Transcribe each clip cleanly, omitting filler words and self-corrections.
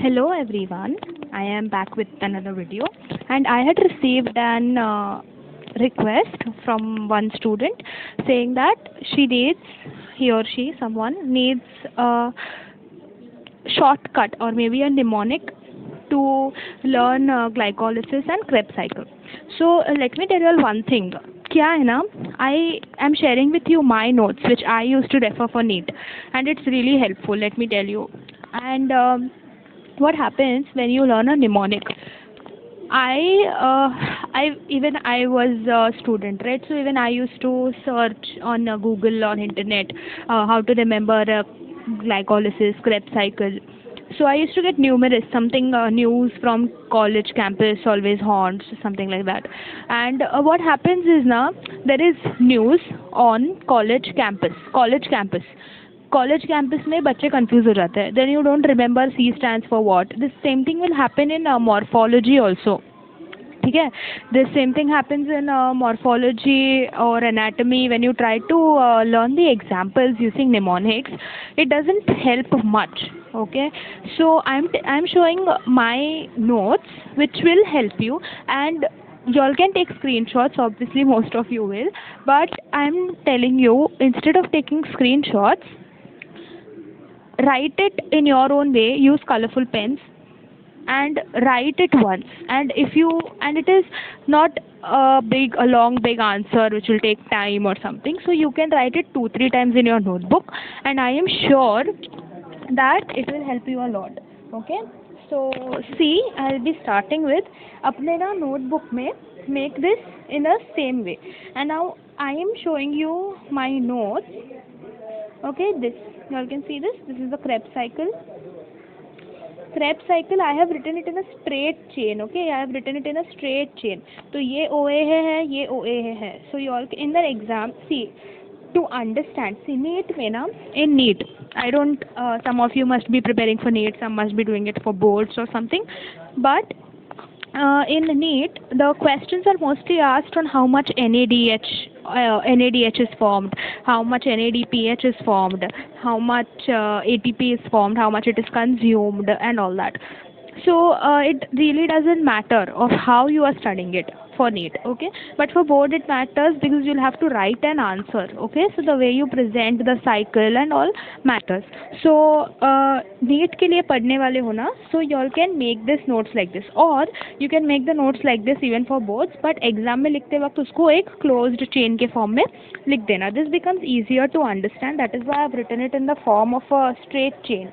Hello everyone, I am back with another video and I had received an request from one student saying that he or she, someone needs a shortcut or maybe a mnemonic to learn glycolysis and Krebs cycle. So let me tell you all one thing. क्या है ना, I am sharing with you my notes which I used to refer for NEET and it's really helpful, let me tell you. And what happens when you learn a mnemonic? I was a student, right? So even I used to search on Google, on internet, how to remember glycolysis, Krebs cycle. So I used to get numerous something news from college campus always haunts, something like that. And what happens is now there is news on college campus में बच्चे confuse हो जाते हैं. Then you don't remember C stands for what. The same thing will happen in morphology also. ठीक है, the same thing happens in morphology or anatomy. When you try to learn the examples using mnemonics, it doesn't help much. Okay, so I'm showing my notes which will help you, and you all can take screenshots, obviously most of you will, but I'm telling you, instead of taking screenshots, write it in your own way, use colorful pens and write it once. And it is not a long big answer which will take time or something, so you can write it 2-3 times in your notebook, and I am sure that it will help you a lot. Okay, so see, I'll be starting with अपने ना notebook में make this in a same way, and now I am showing you my notes. Okay, this you all can see this is the Krebs cycle. I have written it in a straight chain. Okay, I have written it in a straight chain. तो ये OA है, ये OA है. So you all in the exam, see, to understand, see, NEET में ना, in NEET, I don't, some of you must be preparing for NEET, some must be doing it for boards or something, but in NEET, the questions are mostly asked on how much NADH is formed, how much NADPH is formed, how much ATP is formed, how much it is consumed, and all that. So it really doesn't matter of how you are studying it for NEET, okay? But for board it matters because you'll have to write an answer, okay? So the way you present the cycle and all matters. So NEET के लिए पढ़ने वाले हो ना, so you all can make this notes like this, or you can make the notes like this even for boards, but exam में लिखते वक्त उसको एक closed chain के form में लिख देना. This becomes easier to understand. That is why I've written it in the form of a straight chain.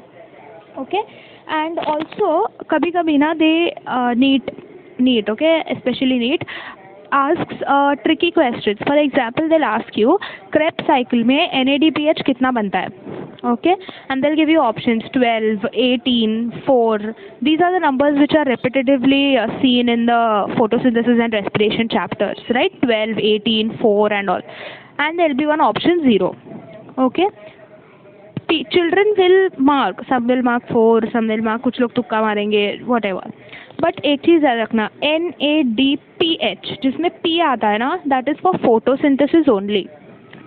Okay, and also kabhi kabhi na they NEET, okay, especially NEET asks tricky questions. For example, they'll ask you Krebs cycle में NADPH कितना बनता है, okay, and they'll give you options 12, 18, 4. These are the numbers which are repetitively seen in the photosynthesis and respiration chapters, right? 12, 18, 4 and all, and there'll be one option 0. Okay, children will mark, some will mark 4, some will mark, कुछ लोग तुक्का मारेंगे, whatever. But एक चीज़ याद रखना, NADPH जिसमें P आता है ना, that is for photosynthesis only.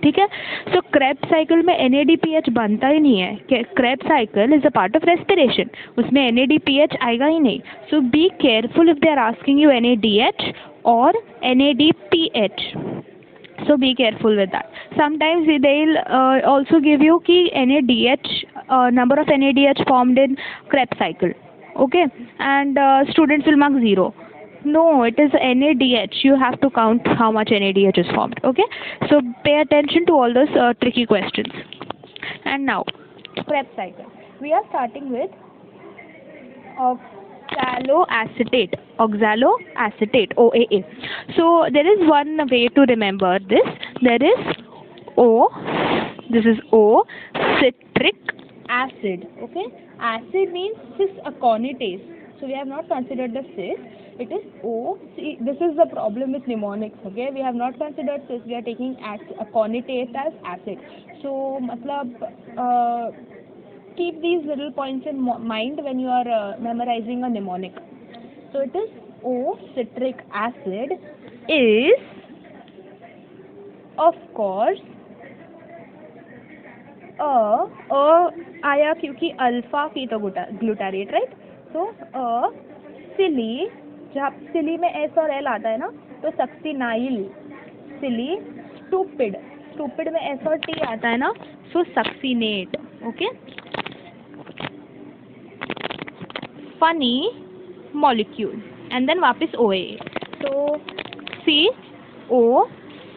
ठीक है, सो Krebs साइकिल में NADPH बनता ही नहीं है. Krebs cycle is a part of respiration, उसमें NADPH आएगा ही नहीं. So be careful if they are asking you NADH और NADPH. So be careful with that. Sometimes they'll also give you ki NADH, number of NADH formed in Krebs cycle. Okay, and students will mark 0. No, it is NADH. You have to count how much NADH is formed. Okay, so pay attention to all those tricky questions. And now, Krebs cycle. We are starting with oxaloacetate, OAA. So there is one way to remember this. There is this is O, citric acid. Okay, acid means cis-aconitase. So we have not considered the cis. It is O. See, this is the problem with mnemonics. Okay, we have not considered cis. We are taking aconitase as acid. So, matlab. Keep these little points in mind when you are memorizing a mnemonic. So it is O, citric acid is, of course, आया क्योंकि alpha ketoglutarate, right? सो सिली, जहाँ सिली में S और L आता है ना, तो succinyl, silly, stupid, stupid में एस और टी आता है ना, so succinate, okay. Funny molecule and then वापस ओ ए, तो सी ओ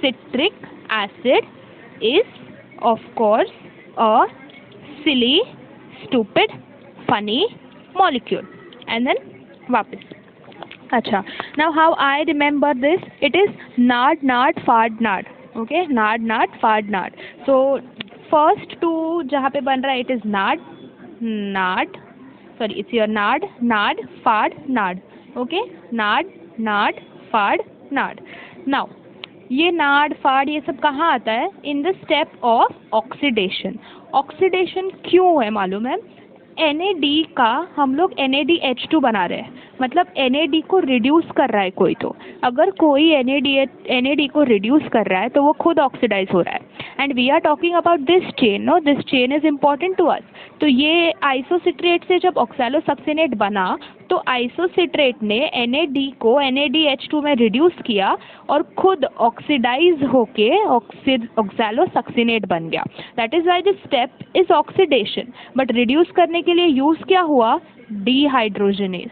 citric acid is of course a silly, stupid, funny molecule. And then वापस, अच्छा, now how I remember this, it is nard nard fard nard, okay, nard nard fard nard. So first two जहाँ पे बन रहा है, it is nard nard, sorry, it's your nard nard fard nard, okay, nard nard fard nard. Now ये नाड फाड़ ये सब कहाँ आता है, in the step of oxidation. Oxidation क्यों है मालूम है, NAD का हम लोग NADH2 बना रहे हैं, मतलब NAD को रिड्यूस कर रहा है कोई, तो अगर कोई NAD को रिड्यूस कर रहा है तो वो खुद ऑक्सीडाइज हो रहा है, and we are talking about this chain, no, this chain is important to us. तो ये आइसोसिट्रेट से जब ऑक्सैलोसक्सिनेट बना तो आइसोसिट्रेट ने NAD को NADH2 में रिड्यूस किया और खुद ऑक्सीडाइज होके ऑक्सैलोसक्सिनेट बन गया। That is why this step is oxidation, but reduce करने के लिए यूज क्या हुआ, डीहाइड्रोजनेज,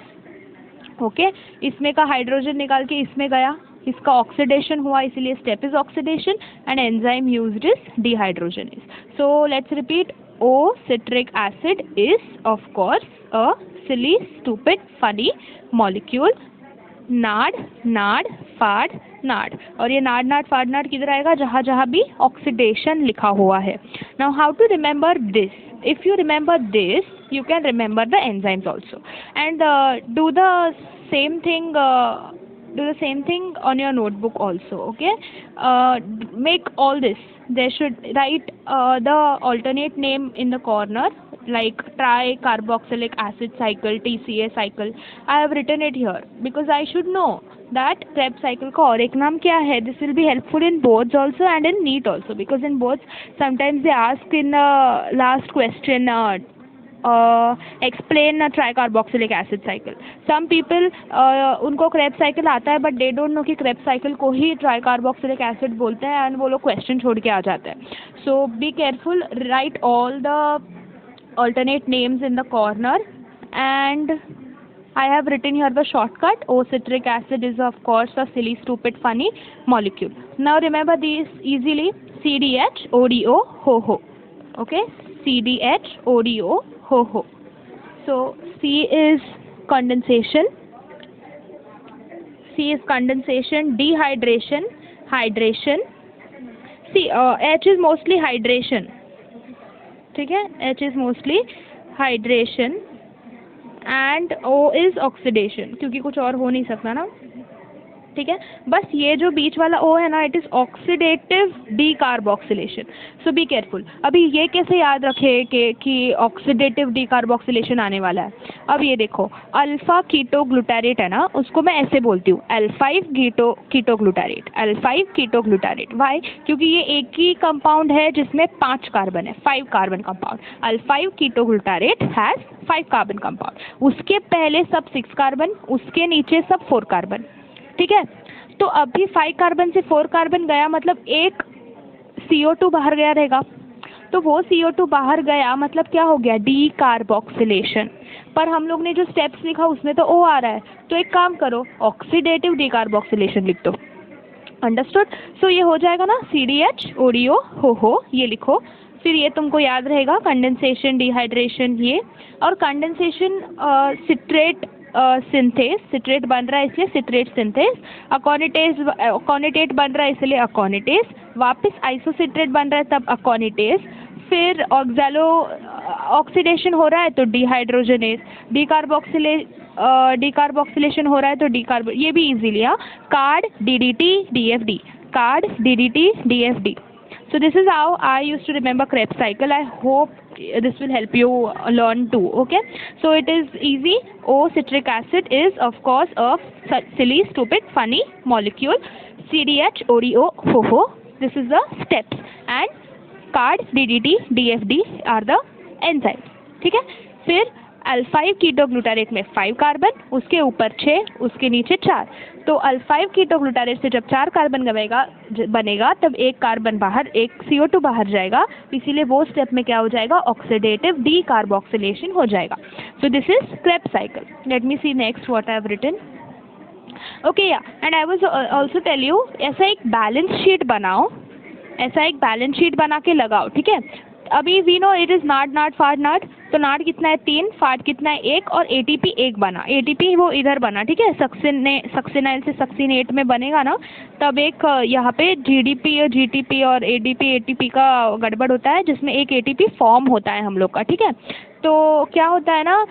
ओके। इसमें का हाइड्रोजन निकाल के इसमें गया, इसका ऑक्सीडेशन हुआ, इसीलिए step is oxidation and enzyme used is dehydrogenase. So let's repeat, O citric acid is of course a silly, stupid, funny molecule. नाड नाड फाड़ नाड, और ये नाड नाड फाड़ नाड किधर आएगा, जहाँ जहाँ भी ऑक्सीडेशन लिखा हुआ है। Now how to remember this, if you remember this you can remember the enzymes also, and do the same thing on your notebook also, okay. Make all this, they should write the alternate name in the corner, like tricarboxylic acid cycle, TCA cycle. I have written it here because I should know that Krebs cycle का और एक नाम क्या है. This will be helpful in boards also and in NEET also, because in boards sometimes they ask in the last question explain a tricarboxylic acid cycle. Some people उनको Krebs cycle आता है but they don't know कि Krebs cycle को ही tricarboxylic acid बोलते हैं and वो लोग question छोड़ के आ जाते हैं. So be careful, write all the alternate names in the corner, and I have written here the shortcut. O citric acid is of course a silly, stupid, funny molecule. Now remember these easily. CDH, ODO, HO. Okay, CDH, ODO, HO. So C is condensation. C is condensation, dehydration, hydration. See, H is mostly hydration. ठीक है, H is mostly hydration and O is oxidation, क्योंकि कुछ और हो नहीं सकता ना. ठीक है, बस ये जो बीच वाला O है ना, it is oxidative decarboxylation. So be careful. अभी ये कैसे याद रखे कि ऑक्सीडेटिव डीकार्बोक्सिलेशन आने वाला है. अब ये देखो, अल्फा कीटोग्लूटारेट है ना, उसको मैं ऐसे बोलती हूँ L5 ketoglutarate, L5 ketoglutarate. Y? क्योंकि ये एक ही कंपाउंड है जिसमें 5 कार्बन है, 5 carbon compound. L5 ketoglutarate has 5 carbon compound. उसके पहले सब 6 कार्बन, उसके नीचे सब 4 कार्बन. ठीक है, तो अभी 5 कार्बन से 4 कार्बन गया, मतलब एक CO2 बाहर गया रहेगा. तो वो CO2 बाहर गया मतलब क्या हो गया, डीकार्बोक्सिलेशन. पर हम लोग ने जो स्टेप्स लिखा उसमें तो O आ रहा है, तो एक काम करो, ऑक्सीडेटिव डीकार्बोक्सिलेशन लिख दो. अंडरस्टूड? सो ये हो जाएगा ना, CDH, ODO, HO, ये लिखो. फिर ये तुमको याद रहेगा, कंडेंसेशन, डिहाइड्रेशन, ये. और कंडेंसेशन सिट्रेट सिंथेस, सिट्रेट बन रहा है इसलिए सिट्रेट सिंथेस. अकोनिटेट बन रहा है इसलिए अकोनिटेस. वापस आइसोसिट्रेट बन रहा है तब अकोनिटेस. फिर ऑक्सीडेशन हो रहा है तो डिहाइड्रोजनेस. डीकार्बोक्सिलेशन हो रहा है तो डीकार्बो, ये भी इजीली. हाँ, card, DDT, DFD, card, DDT, DFD. So this is how I used to remember Krebs cycle. I hope this will help you learn too. Okay, so it is easy. O citric acid is of course a silly, stupid, funny molecule. CDH, ODO, HO. This is the steps, and CARD, DDT, DFD are the enzymes. ठीक है, फिर अल्फाइल ketoglutarate में 5 carbon, उसके ऊपर 6, उसके नीचे 4। तो अल्फाइल ketoglutarate से जब 4 कार्बन बनेगा तब एक कार्बन बाहर, एक CO2 बाहर जाएगा, इसीलिए वो स्टेप में क्या हो जाएगा, ऑक्सीडेटिव डीकार्बोक्सिलेशन हो जाएगा। So this is Krebs cycle. Let me see next what I have written. Okay yeah, and I was also tell you, ऐसा एक बैलेंस शीट बनाओ, ऐसा एक बैलेंस शीट बना के लगाओ, ठीक है। अभी वी नो इट इज़ नाट नाट फाट नाट, तो नाट कितना है 3, फाट कितना है 1, और ATP 1 बना, ATP वो इधर बना, ठीक है। सक्सिनाइल से सक्सिनेट में बनेगा ना, तब एक यहाँ पे GDP और GTP और ADP ATP का गड़बड़ होता है, जिसमें एक ATP फॉर्म होता है हम लोग का, ठीक है। तो क्या होता है ना,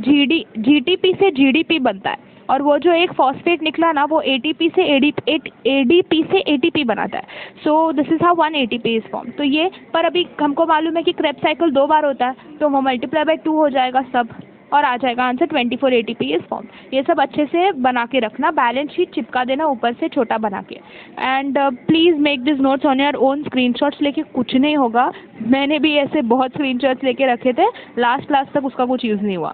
GTP से GDP बनता है, और वो जो एक फॉस्फेट निकला ना, वो ADP से ATP बनाता है। सो this is how 1 ATP is form. तो ये, पर अभी हमको मालूम है कि क्रेब्स साइकिल 2 बार होता है, तो वो मल्टीप्लाई बाय 2 हो जाएगा सब, और आ जाएगा आंसर 24 ATP इज फॉर्म। ये सब अच्छे से बना के रखना, बैलेंस शीट चिपका देना ऊपर से छोटा बना के, and please make this notes on your own. Screenshots लेके कुछ नहीं होगा, मैंने भी ऐसे बहुत स्क्रीनशॉट्स लेके रखे थे, लास्ट क्लास तक उसका कुछ यूज़ नहीं हुआ।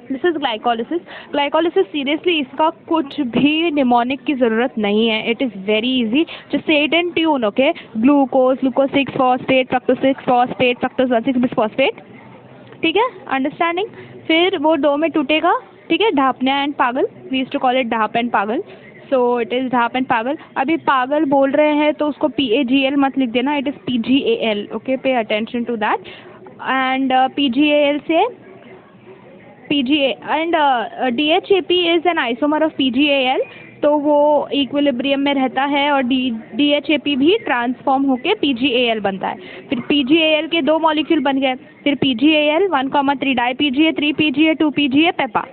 This is glycolysis. Glycolysis seriously इसका कुछ भी निमोनिक की ज़रूरत नहीं है, it is very easy, just say it and tune, okay. Glucose, glucose 6 phosphate, fructose 6 phosphate, fructose 1 6 phosphate, ठीक है, अंडरस्टैंडिंग। फिर वो 2 में टूटेगा, ठीक है, ढापना एंड पागल, we used to call it ढाप एंड पागल, सो इट इज़ ढाप एंड पागल। अभी पागल बोल रहे हैं तो उसको PAGL मत लिख देना, it is PGAL, okay, pay attention to that. And PGAL से PGA and DHAP is an isomer of PGAL, तो वो इक्विलिब्रियम में रहता है, और DHAP भी ट्रांसफॉर्म होके PGAL बनता है। फिर PGAL के 2 मॉलिक्यूल बन गए, फिर PGAL 1,3 di PGA 3 PGA 2 PGA पेपा,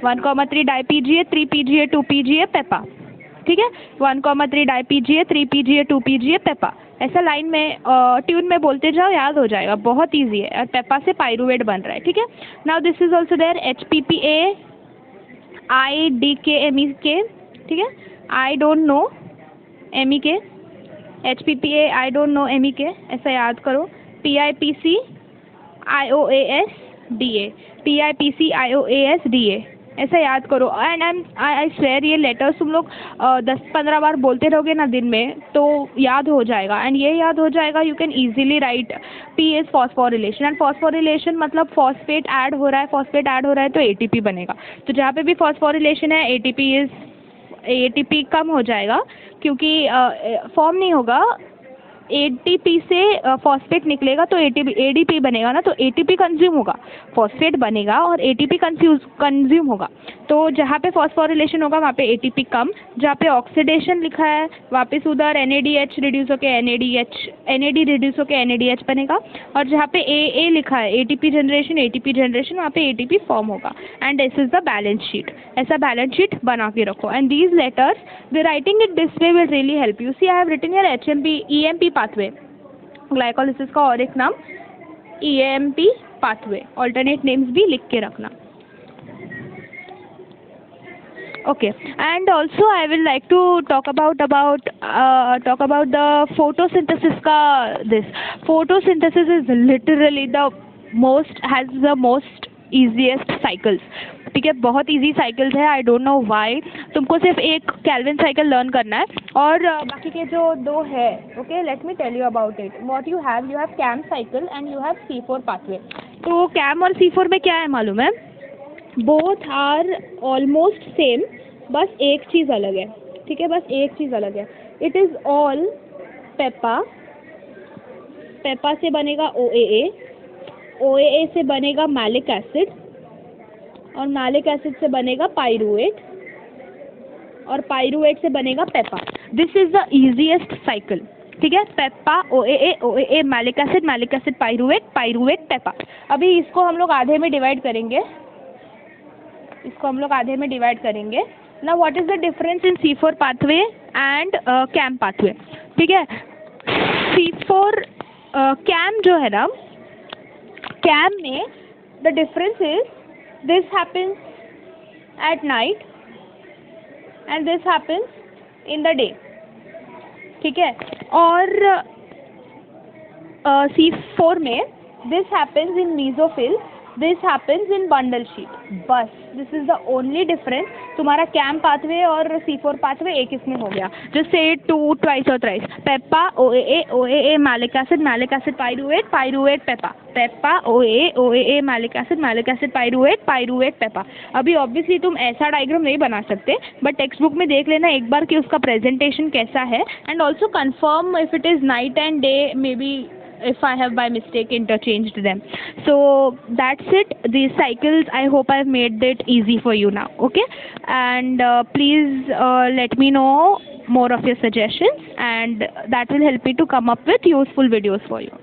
1,3 डाई PGA 3 PGA 2 PGA पेपा, ठीक है, 1,3 डाई PGA 3 PGA 2 PGA पेपा। ऐसा लाइन में ट्यून में बोलते जाओ, याद हो जाएगा, बहुत ईजी है, और पेपा से पाइरुवेट बन रहा है, ठीक है। Now this is also there HPPA IDK MEK, ठीक है, I don't know MEK, HPPA I don't know MEK, ऐसा याद करो। PIPC IOAS DA, PIPC IOAS DA, ऐसा याद करो। एंड आई स्वेयर ये लेटर्स तुम लोग 10-15 बार बोलते रहोगे ना दिन में, तो याद हो जाएगा, एंड ये याद हो जाएगा, you can easily right P is phosphorylation, and phosphorylation मतलब फॉस्फेट ऐड हो रहा है, फॉस्फेट ऐड हो रहा है तो ATP बनेगा। तो जहाँ पे भी फॉस्फोरिलेशन है ATP कम हो जाएगा, क्योंकि फॉर्म नहीं होगा, ATP से फॉस्फेट निकलेगा तो ADP बनेगा ना, तो ATP कंज्यूम होगा, फॉस्फेट बनेगा और ATP कंज्यूम होगा। तो जहाँ पे फॉस्फोरिलेशन होगा वहाँ पे ATP कम, जहाँ पे ऑक्सीडेशन लिखा है वापस उधर NADH रिड्यूस होकर NAD रिड्यूस होकर NADH बनेगा, और जहाँ पे AA लिखा है ATP जनरेशन वहाँ पे ATP फॉर्म होगा, and this is the balance sheet. ऐसा बैलेंस शीट बना के रखो, and these letters the writing it this way will really help you. See I have written your EMP pathway, glycolysis का और एक नाम EMP पाथवे, ऑल्टरनेट नेम्स भी लिख के रखना, okay। And also I will like to talk about the photosynthesis का this photosynthesis is literally has the most easiest cycles, ठीक है, बहुत इजी साइकिल्स है, आई डोंट नो व्हाई। तुमको सिर्फ एक कैल्विन साइकिल लर्न करना है, और बाकी के जो 2 है, okay, let me tell you about it. What you have CAM cycle and you have C4 pathway. तो कैम और C4 में क्या है मालूम है, बोथ आर ऑलमोस्ट सेम, बस एक चीज़ अलग है, ठीक है, बस एक चीज़ अलग है। इट इज़ ऑल पेपा से बनेगा OAA से बनेगा मैलिक एसिड, और मैलिक एसिड से बनेगा पाइरुवेट, और पाइरुवेट से बनेगा Peppa. This is the easiest cycle, ठीक है, Peppa OAA malic acid pyruvate Peppa. अभी इसको हम लोग आधे में डिवाइड करेंगे, Now what is the difference in C4 pathway and CAM pathway, ठीक है। C4 CAM जो है ना, CAM में the difference is this happens at night and this happens in the day, ठीक है, और C4 में this happens in mesophyll this happens in bundle sheath, बस this is the only difference. तुम्हारा कैम पाथवे और C4 pathway एक इसमें हो गया. Just say it two twice और thrice. PEP OAA malic acid pyruvate PEP OAA malic acid pyruvate PEP. अभी obviously तुम ऐसा डायग्राम नहीं बना सकते, बट टेक्स्ट बुक में देख लेना एक बार कि उसका प्रेजेंटेशन कैसा है, and also confirm if it is night and day, may be if I have by mistake interchanged them. So that's it. These cycles, I hope I've made it easy for you now. Okay, and please let me know more of your suggestions, and that will help me to come up with useful videos for you.